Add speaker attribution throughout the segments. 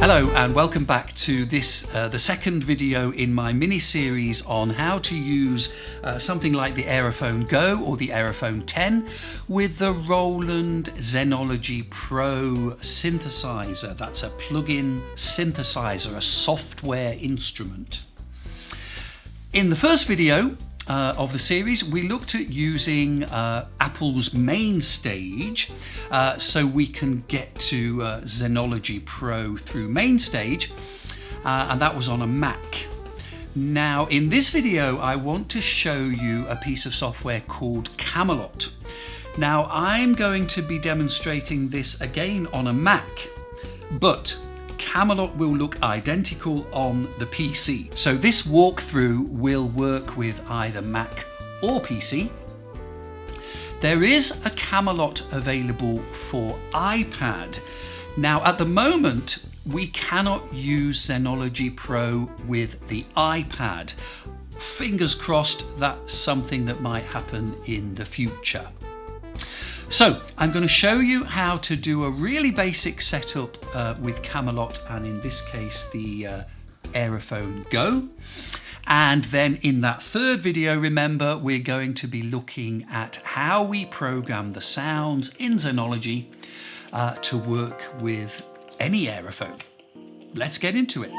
Speaker 1: Hello and welcome back to this, the second video in my mini-series on how to use something like the Aerophone Go or the Aerophone 10 with the Roland ZENOLOGY Pro synthesizer. That's a plug-in synthesizer, a software instrument. In the first video of the series, we looked at using Apple's main stage so we can get to ZENOLOGY Pro through main stage, and that was on a Mac. Now in this video I want to show you a piece of software called Camelot. Now I'm going to be demonstrating this again on a Mac, but Camelot will look identical on the PC. So this walkthrough will work with either Mac or PC. There is a Camelot available for iPad. Now at the moment we cannot use ZENOLOGY Pro with the iPad. Fingers crossed that's something that might happen in the future. So I'm going to show you how to do a really basic setup with Camelot, and in this case the Aerophone Go. And then in that third video, remember, we're going to be looking at how we program the sounds in ZENOLOGY to work with any Aerophone. Let's get into it.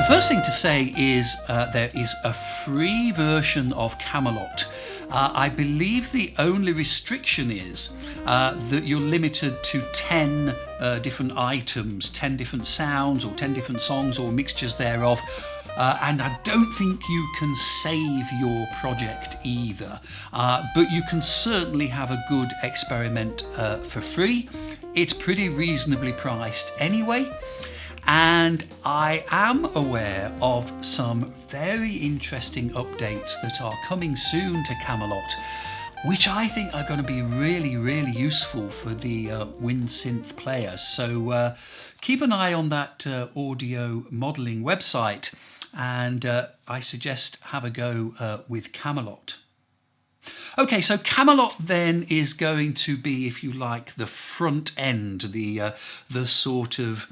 Speaker 1: First thing to say is there is a free version of Camelot. I believe the only restriction is that you're limited to 10 different items, 10 different sounds or 10 different songs or mixtures thereof. And I don't think you can save your project either, but you can certainly have a good experiment for free. It's pretty reasonably priced anyway. And I am aware of some very interesting updates that are coming soon to Camelot, which I think are going to be really useful for the WinSynth players. So keep an eye on that audio modeling website, and I suggest have a go with Camelot. Okay, so Camelot then is going to be, if you like, the front end, the sort of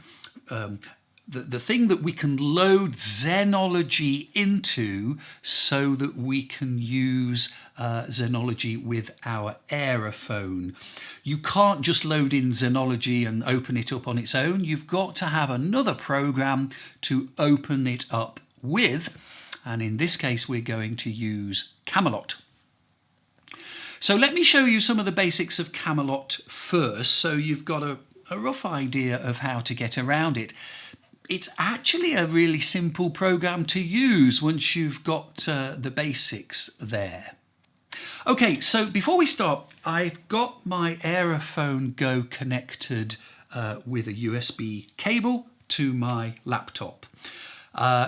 Speaker 1: the thing that we can load ZENOLOGY into so that we can use ZENOLOGY with our Aerophone. You can't just load in ZENOLOGY and open it up on its own. You've got to have another program to open it up with, and in this case we're going to use Camelot. So let me show you some of the basics of Camelot first, so you've got a rough idea of how to get around it. It's actually a really simple program to use once you've got the basics there. Okay, so before we start, I've got my Aerophone Go connected with a USB cable to my laptop.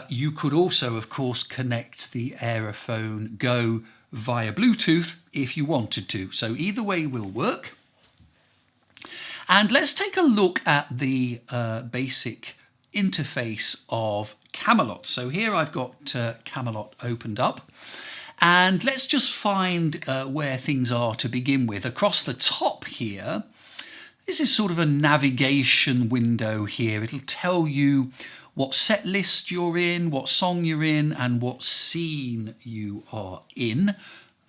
Speaker 1: You could also, of course, connect the Aerophone Go via Bluetooth if you wanted to. So either way will work. And let's take a look at the basic interface of Camelot. So here I've got Camelot opened up, and let's just find where things are to begin with. Across the top here, this is sort of a navigation window here. It'll tell you what set list you're in, what song you're in, and what scene you are in.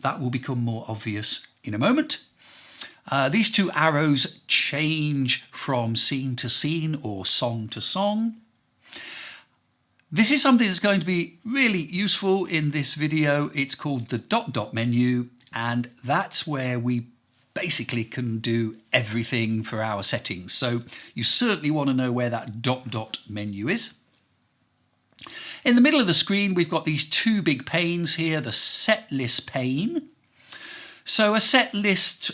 Speaker 1: That will become more obvious in a moment. These two arrows change from scene to scene or song to song. This is something that's going to be really useful in this video. It's called the dot menu, and that's where we basically can do everything for our settings. So you certainly want to know where that dot menu is. In the middle of the screen we've got these two big panes here, the set list pane. So a set list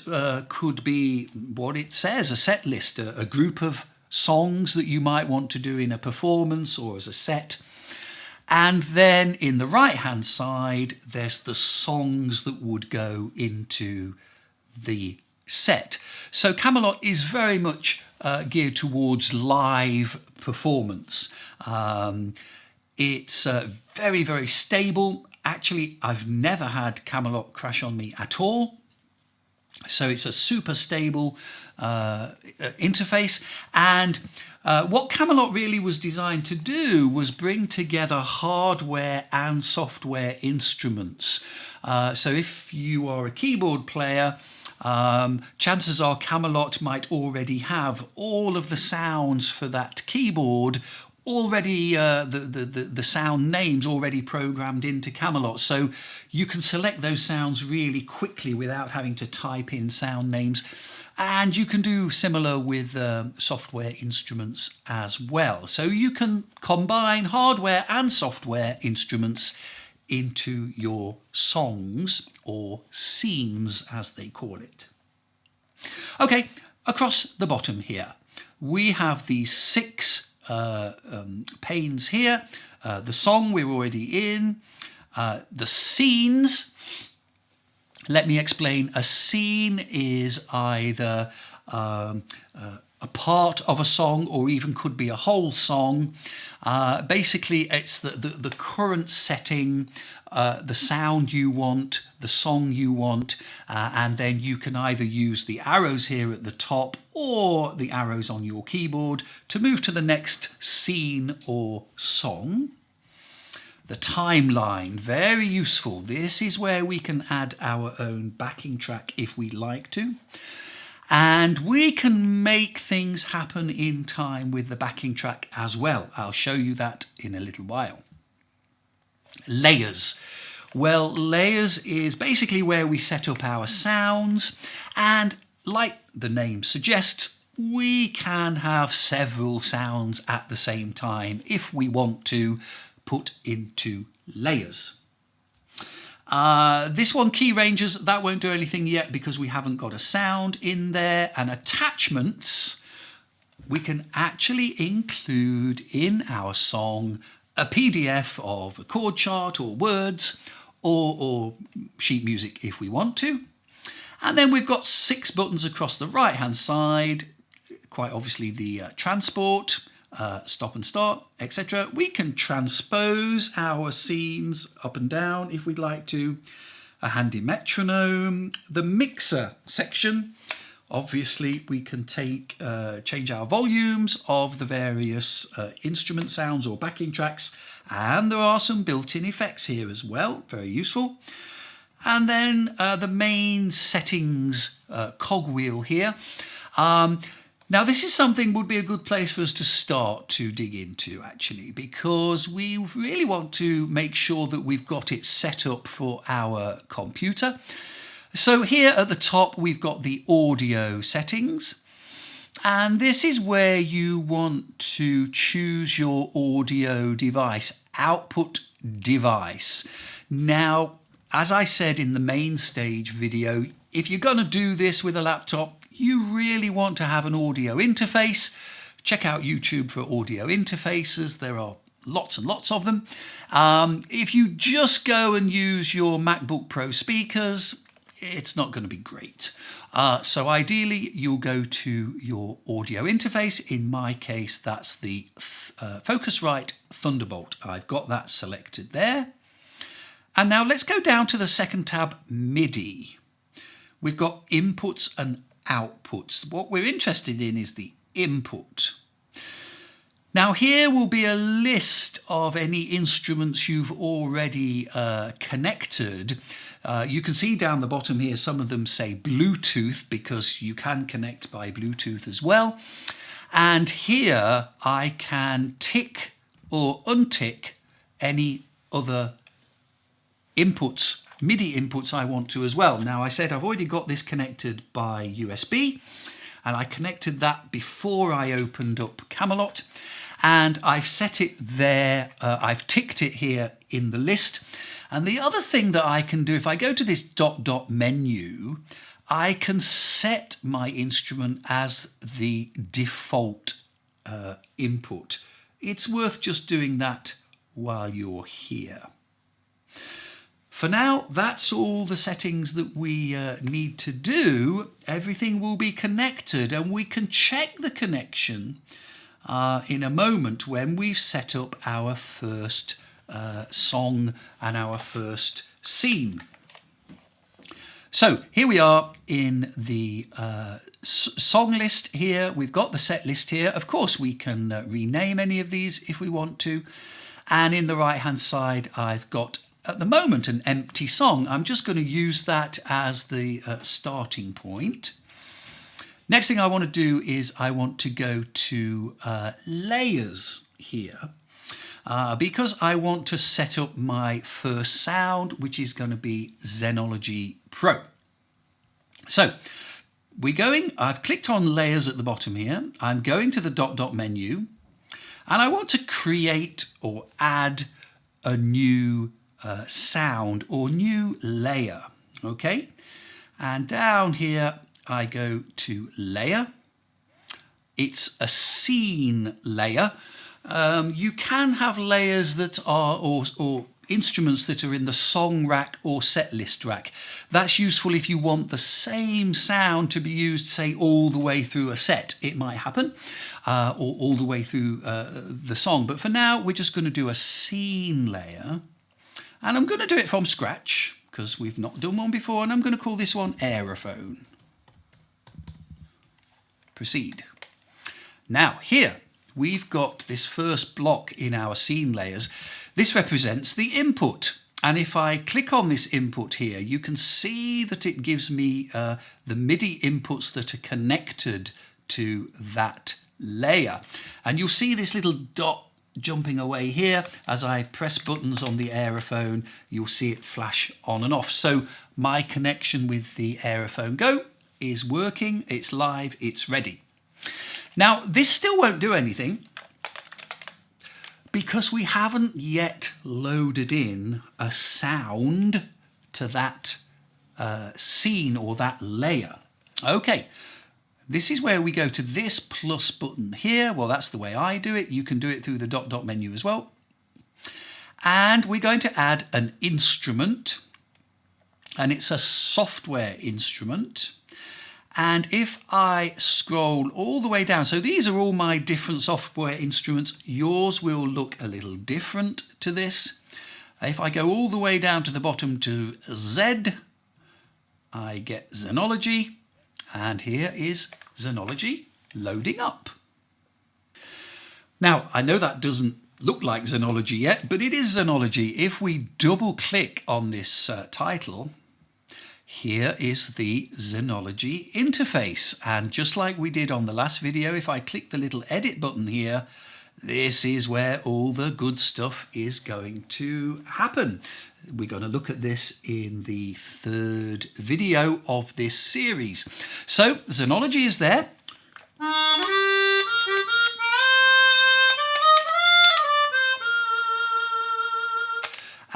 Speaker 1: could be what it says, a set list, a group of songs that you might want to do in a performance or as a set. And then in the right hand side there's the songs that would go into the set. So Camelot is very much geared towards live performance. It's very, very stable. Actually, I've never had Camelot crash on me at all. So it's a super stable interface. And what Camelot really was designed to do was bring together hardware and software instruments. So if you are a keyboard player, chances are Camelot might already have all of the sounds for that keyboard already, the sound names already programmed into Camelot, so you can select those sounds really quickly without having to type in sound names. And you can do similar with software instruments as well. So you can combine hardware and software instruments into your songs, or scenes as they call it. Okay, across the bottom here we have these 6 panes here. The song we're already in, the scenes. Let me explain. A scene is either a part of a song, or even could be a whole song. Basically, it's the current setting, the sound you want, the song you want, and then you can either use the arrows here at the top or the arrows on your keyboard to move to the next scene or song. The timeline, very useful. This is where we can add our own backing track if we like to. And we can make things happen in time with the backing track as well. I'll show you that in a little while. Layers. Well, layers is basically where we set up our sounds, and like the name suggests, we can have several sounds at the same time if we want to put into layers. This one, key ranges, that won't do anything yet because we haven't got a sound in there. And attachments, we can actually include in our song a PDF of a chord chart or words, or sheet music if we want to. And then we've got 6 buttons across the right hand side, quite obviously the transport, stop and start, etc. We can transpose our scenes up and down if we'd like to. A handy metronome. The mixer section, obviously we can change our volumes of the various instrument sounds or backing tracks, and there are some built-in effects here as well, very useful. And then the main settings cogwheel here. Now this is something would be a good place for us to start to dig into, actually, because we really want to make sure that we've got it set up for our computer. So here at the top we've got the audio settings, and this is where you want to choose your audio device, output device. Now, as I said in the main stage video, if you're going to do this with a laptop, you really want to have an audio interface. Check out YouTube for audio interfaces. There are lots and lots of them. If you just go and use your MacBook Pro speakers, it's not going to be great. So ideally, you'll go to your audio interface. In my case, that's the Focusrite Thunderbolt. I've got that selected there. And now let's go down to the second tab, MIDI. We've got inputs and outputs. What we're interested in is the input. Now here will be a list of any instruments you've already connected. You can see down the bottom here, some of them say Bluetooth because you can connect by Bluetooth as well. And here I can tick or untick any other inputs, MIDI inputs I want to as well. Now I said I've already got this connected by USB, and I connected that before I opened up Camelot, and I've set it there. I've ticked it here in the list. And the other thing that I can do, if I go to this dot menu, I can set my instrument as the default input. It's worth just doing that while you're here. For now, that's all the settings that we need to do. Everything will be connected, and we can check the connection in a moment when we've set up our first song and our first scene. So here we are in the song list here. We've got the set list here. Of course, we can rename any of these if we want to. And in the right hand side, I've got at the moment an empty song. I'm just going to use that as the starting point. Next thing I want to do is I want to go to layers here because I want to set up my first sound, which is going to be ZENOLOGY Pro. So I've clicked on layers at the bottom here. I'm going to the dot menu, and I want to create or add a new sound or new layer. Okay, and down here I go to layer. It's a scene layer. You can have layers that are or instruments that are in the song rack or set list rack. That's useful if you want the same sound to be used, say, all the way through a set. It might happen, or all the way through the song. But for now, we're just going to do a scene layer. And I'm going to do it from scratch because we've not done one before. And I'm going to call this one Aerophone. Proceed. Now here we've got this first block in our scene layers. This represents the input, and if I click on this input here, you can see that it gives me the MIDI inputs that are connected to that layer, and you'll see this little dot jumping away here. As I press buttons on the Aerophone, you'll see it flash on and off. So my connection with the Aerophone Go is working, it's live, it's ready. Now this still won't do anything because we haven't yet loaded in a sound to that scene or that layer. Okay, this is where we go to this plus button here. Well, that's the way I do it. You can do it through the dot menu as well. And we're going to add an instrument, and it's a software instrument. And if I scroll all the way down, so these are all my different software instruments. Yours will look a little different to this. If I go all the way down to the bottom to Z, I get Zenology, and here is Zenology loading up. Now, I know that doesn't look like Zenology yet, but it is Zenology. If we double click on this title, here is the Zenology interface, and just like we did on the last video, if I click the little edit button here, this is where all the good stuff is going to happen. We're going to look at this in the third video of this series. So Zenology is there.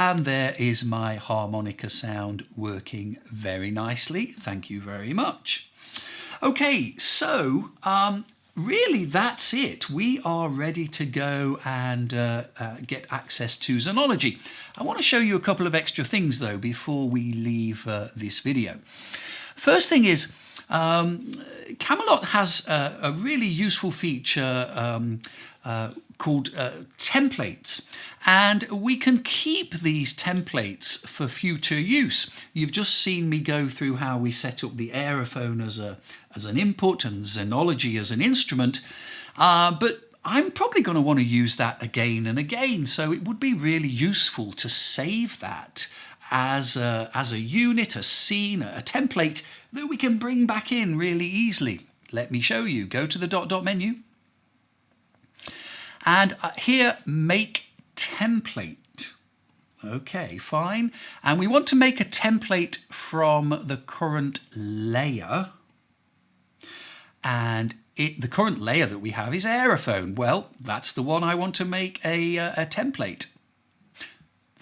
Speaker 1: And there is my harmonica sound working very nicely. Thank you very much. Okay, so really that's it. We are ready to go and get access to Zenology. I want to show you a couple of extra things though before we leave this video. First thing is, Camelot has a really useful feature called templates, and we can keep these templates for future use. You've just seen me go through how we set up the Aerophone as an input and Zenology as an instrument, but I'm probably going to want to use that again and again, so it would be really useful to save that as a unit, a scene, a template that we can bring back in really easily. Let me show you. Go to the dot menu. And here, make template. Okay, fine. And we want to make a template from the current layer. And the current layer that we have is Aerophone. Well, that's the one I want to make a template.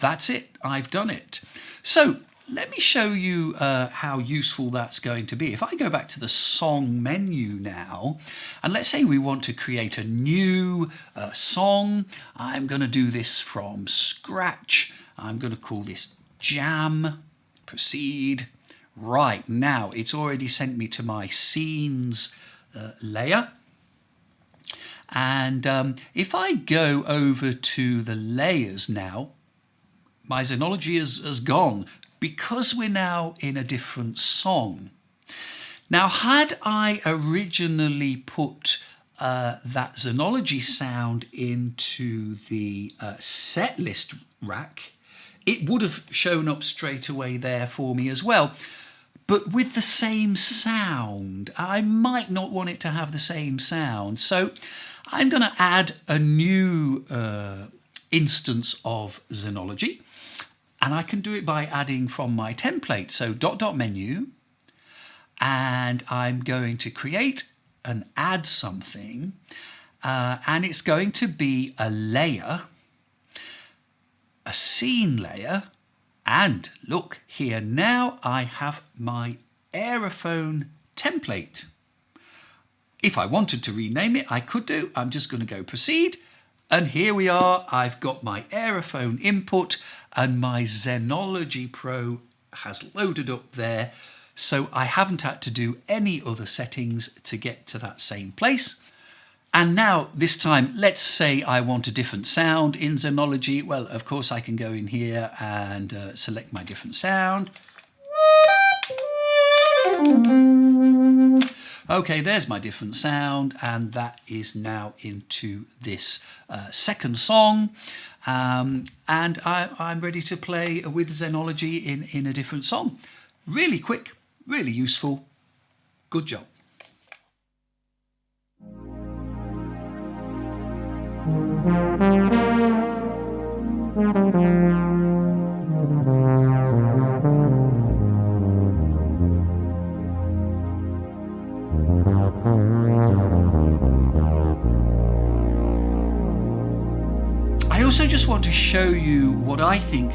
Speaker 1: That's it. I've done it. So let me show you how useful that's going to be. If I go back to the song menu now, and let's say we want to create a new song. I'm going to do this from scratch. I'm going to call this jam, proceed. Right, now it's already sent me to my scenes layer. And if I go over to the layers now, my Zenology has gone because we're now in a different song. Now, had I originally put that Zenology sound into the set list rack, it would have shown up straight away there for me as well. But with the same sound, I might not want it to have the same sound. So I'm going to add a new instance of Zenology. And I can do it by adding from my template. So menu. And I'm going to create and add something. And it's going to be a layer, a scene layer. And look here, now I have my Aerophone template. If I wanted to rename it, I could do. I'm just going to go proceed. And here we are. I've got my Aerophone input and my Zenology Pro has loaded up there. So I haven't had to do any other settings to get to that same place. And now this time, let's say I want a different sound in Zenology. Well, of course I can go in here and select my different sound. Okay, there's my different sound, and that is now into this second song. And I'm ready to play with Zenology in a different song. Really quick, really useful. Good job. I also just want to show you what I think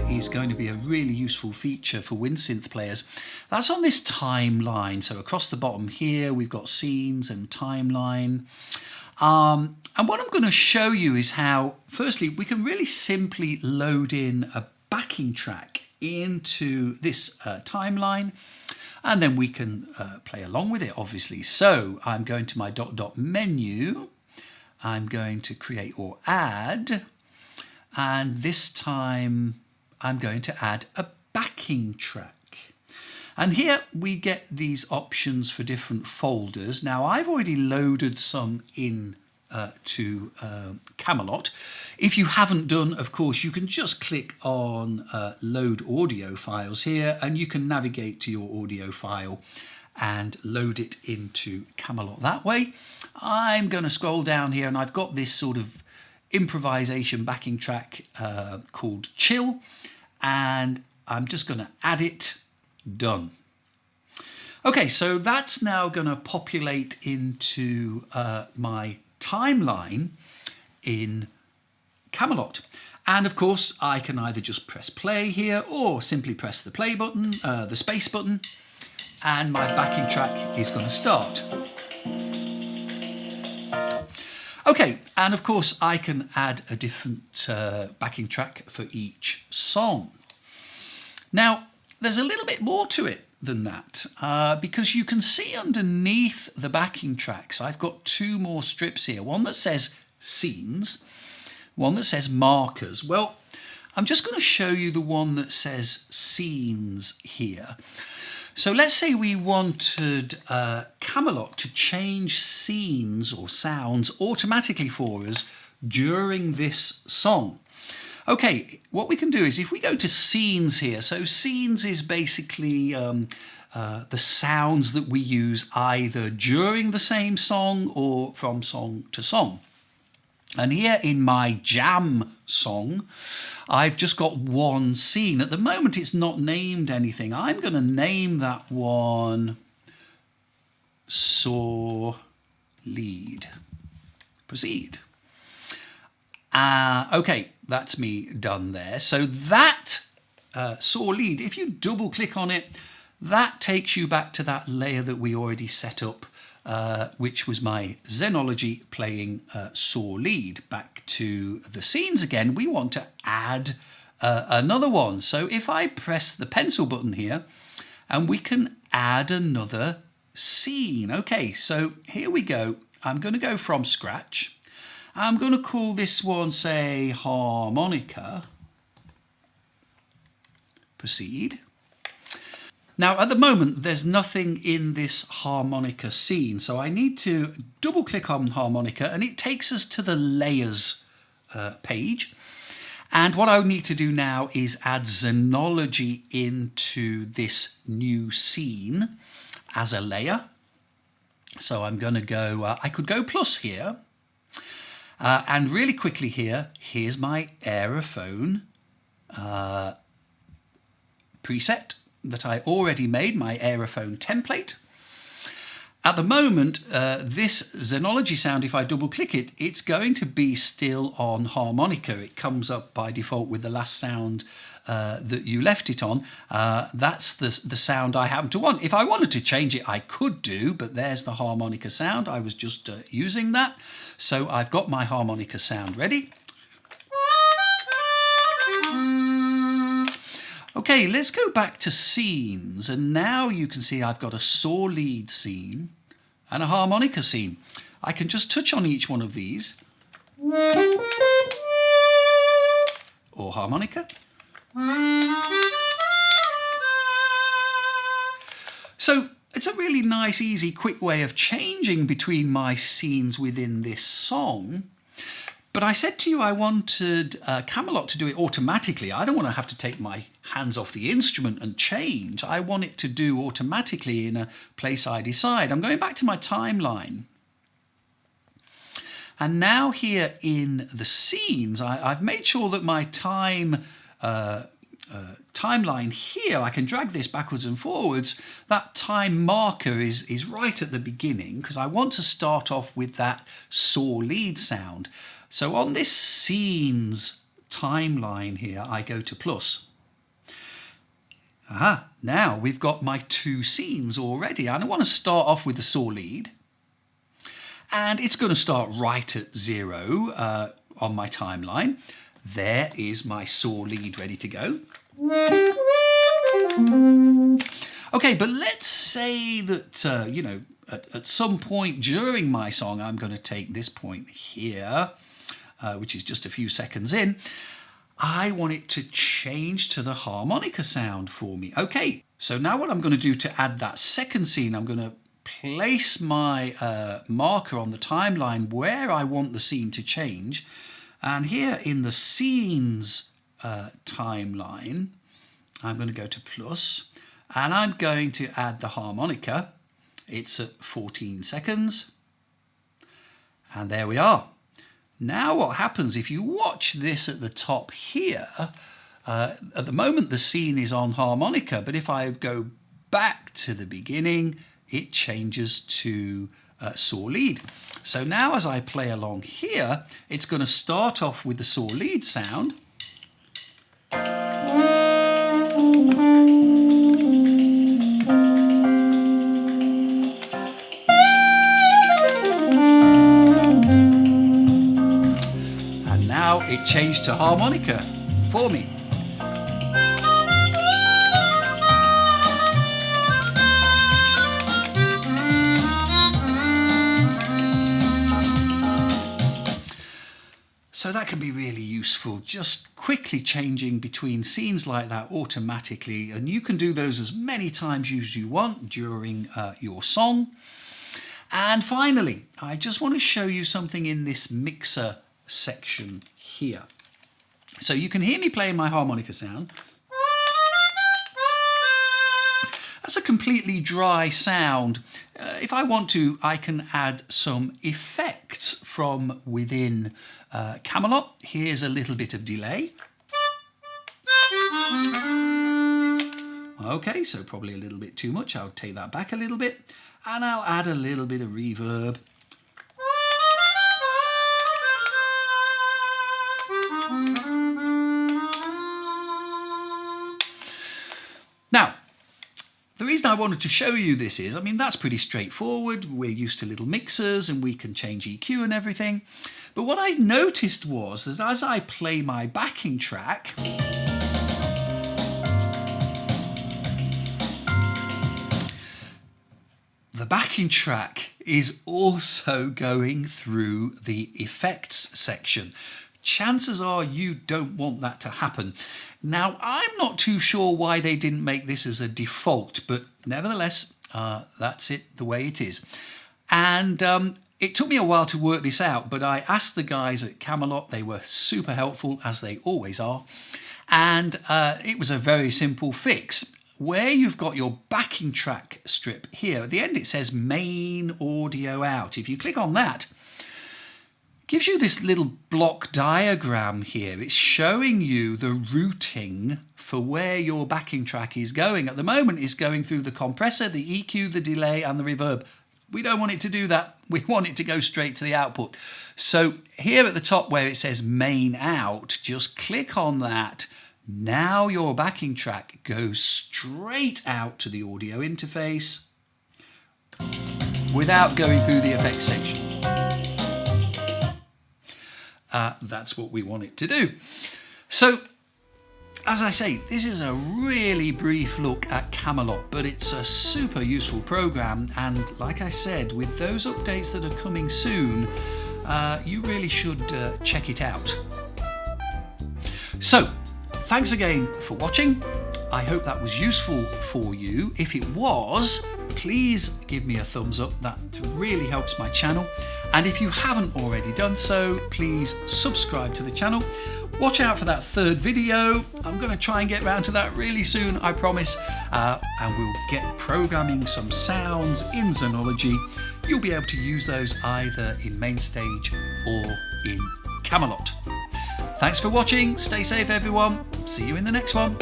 Speaker 1: is going to be a really useful feature for WinSynth players. That's on this timeline. So across the bottom here, we've got scenes and timeline. And what I'm going to show you is how, firstly, we can really simply load in a backing track into this timeline, and then we can play along with it, obviously. So I'm going to my menu. I'm going to create or add, and this time I'm going to add a backing track. And here we get these options for different folders. Now I've already loaded some in to Camelot. If you haven't done, of course, you can just click on load audio files here, and you can navigate to your audio file and load it into Camelot that way. I'm going to scroll down here, and I've got this sort of improvisation backing track called Chill, and I'm just going to add it. Done. Okay, so that's now going to populate into my timeline in Camelot. And of course, I can either just press play here or simply press the play button, the space button, and my backing track is going to start. Okay, and of course, I can add a different backing track for each song. Now, there's a little bit more to it than that, because you can see underneath the backing tracks, I've got two more strips here, one that says scenes, one that says markers. Well, I'm just going to show you the one that says scenes here. So let's say we wanted Camelot to change scenes or sounds automatically for us during this song. Okay, what we can do is if we go to scenes here, so scenes is basically the sounds that we use either during the same song or from song to song. And here in my jam song, I've just got one scene. At the moment, it's not named anything. I'm going to name that one Saw Lead. Proceed. Okay, that's me done there. So that Saw Lead, if you double click on it, that takes you back to that layer that we already set up, which was my Zenology playing Saw Lead. Back to the scenes again, we want to add another one. So if I press the pencil button here, and we can add another scene. Okay, so here we go. I'm going to go from scratch. I'm going to call this one, say, harmonica. Proceed. Now, at the moment, there's nothing in this harmonica scene, so I need to double click on harmonica, and it takes us to the layers page. And what I need to do now is add Zenology into this new scene as a layer. So I'm going to go, I could go plus here. And really quickly here, here's my Aerophone preset that I already made, my Aerophone template. At the moment, this Zenology sound, if I double click it, it's going to be still on harmonica. It comes up by default with the last sound that you left it on. That's the sound I happen to want. If I wanted to change it, I could do, but there's the harmonica sound. I was just using that. So I've got my harmonica sound ready. Okay, let's go back to scenes, and now you can see I've got a saw lead scene and a harmonica scene. I can just touch on each one of these, or harmonica. So it's a really nice, easy, quick way of changing between my scenes within this song. But I said to you I wanted Camelot to do it automatically. I don't want to have to take my hands off the instrument and change. I want it to do automatically in a place I decide. I'm going back to my timeline. And now here in the scenes, I've made sure that my timeline here, I can drag this backwards and forwards. That time marker is right at the beginning because I want to start off with that saw lead sound. So on this scenes timeline here, I go to plus. Aha, now we've got my two scenes already. And I want to start off with the saw lead. And it's going to start right at 0 on my timeline. There is my saw lead ready to go. Okay, but let's say that, at some point during my song, I'm going to take this point here, which is just a few seconds in. I want it to change to the harmonica sound for me. Okay, so now what I'm going to do to add that second scene, I'm going to place my marker on the timeline where I want the scene to change. And here in the scenes timeline, I'm going to go to plus, and I'm going to add the harmonica. It's at 14 seconds. And there we are. Now what happens if you watch this at the top here, at the moment the scene is on harmonica, but if I go back to the beginning, it changes to saw lead. So now as I play along here, it's going to start off with the saw lead sound. And now it changed to harmonica for me. So that can be really useful, just quickly changing between scenes like that automatically, and you can do those as many times as you want during your song. And finally, I just want to show you something in this mixer section here. So you can hear me playing my harmonica sound. That's a completely dry sound. If I want to, I can add some effects from within Camelot. Here's a little bit of delay. Okay, so probably a little bit too much. I'll take that back a little bit, and I'll add a little bit of reverb. Now, the reason I wanted to show you this is, that's pretty straightforward. We're used to little mixers and we can change EQ and everything. But what I noticed was that as I play my backing track, the backing track is also going through the effects section. Chances are you don't want that to happen. Now, I'm not too sure why they didn't make this as a default, but nevertheless, that's it, the way it is. And it took me a while to work this out, but I asked the guys at Camelot. They were super helpful, as they always are. And it was a very simple fix. Where you've got your backing track strip here, at the end it says main audio out. If you click on that, it gives you this little block diagram here. It's showing you the routing for where your backing track is going. At the moment, it's going through the compressor, the EQ, the delay, and the reverb. We don't want it to do that. We want it to go straight to the output. So here at the top where it says main out, just click on that. Now your backing track goes straight out to the audio interface without going through the effects section. That's what we want it to do. So, as I say, this is a really brief look at Camelot, but it's a super useful program, and like I said, with those updates that are coming soon, you really should check it out. So, thanks again for watching. I hope that was useful for you. If it was, please give me a thumbs up. That really helps my channel. And if you haven't already done so, please subscribe to the channel. Watch out for that third video. I'm going to try and get around to that really soon, I promise. And we'll get programming some sounds in Zenology. You'll be able to use those either in Mainstage or in Camelot. Thanks for watching. Stay safe, everyone. See you in the next one.